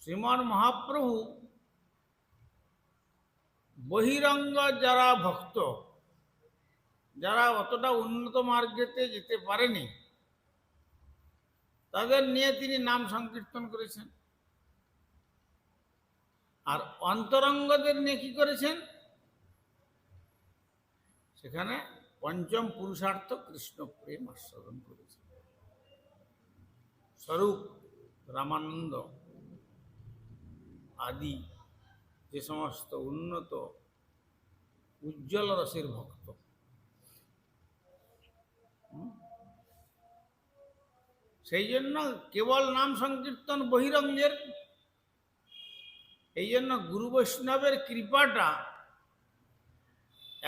শ্রীমান মহাপ্রভু বহিরঙ্গ যারা ভক্ত, যারা অতটা উন্নত মার্গেতে যেতে পারেনি, তাদের নিয়ে তিনি নাম সংকীর্তন করেছেন। আর অন্তরঙ্গদের নিয়ে কি করেছেন? সেখানে পঞ্চম পুরুষার্থ কৃষ্ণ প্রেম আস্বাদন করেছেন। স্বরূপ, রামানন্দ আদি যে সমস্ত উন্নত উজ্জ্বল রসের ভক্ত, সেই জন্য কেবল নাম সংকীর্তন বহিরঙ্গের। এই জন্য গুরু বৈষ্ণবের কৃপাটা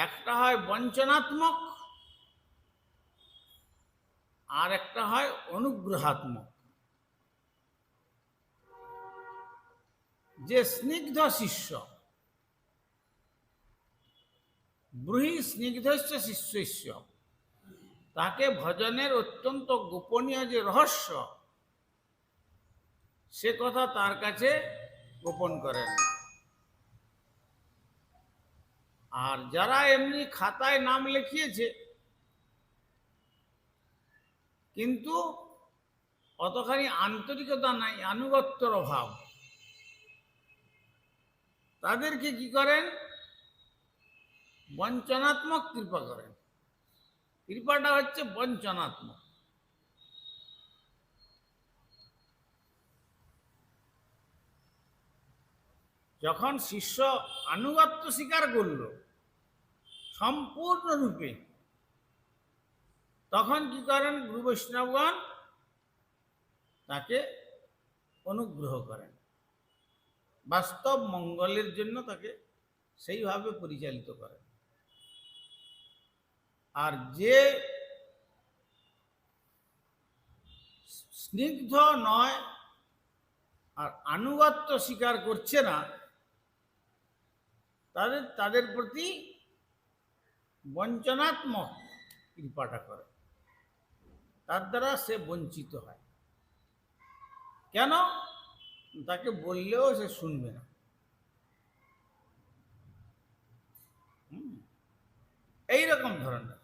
একটা হয় বঞ্চনাত্মক, আর একটা হয় অনুগ্রহাত্মক। যে স্নিগ্ধ শিষ্য, ব্রুহি স্নিগ্ধস্য শিষ্যস্য, তাকে ভজনের অত্যন্ত গোপনীয় যে রহস্য, সে কথা তার কাছে গোপন করেন। আর যারা এমনি খাতায় নাম লিখিয়েছে কিন্তু অতখানি আন্তরিকতা নাই, আনুগত্যর অভাব, তাদেরকে কি করেন? বঞ্চনাত্মক কৃপা করেন। কৃপাটা হচ্ছে বঞ্চনাত্মক। যখন শিষ্য আনুগত্য স্বীকার করল সম্পূর্ণরূপে, তখন কি করেন? গুরু বৈষ্ণবগণ তাকে অনুগ্রহ করেন, বাস্তব মঙ্গলের জন্য তাকে সেইভাবে পরিচালিত করেন। আর যে স্নিগ্ধ নয় আর আনুগত্য স্বীকার করছে না, তাদের প্রতি বঞ্চনাত্মক কৃপাটা করে, তার দ্বারা সে বঞ্চিত হয়। কেন? তাকে বললেও সে শুনবে না। এইরকম ধরনের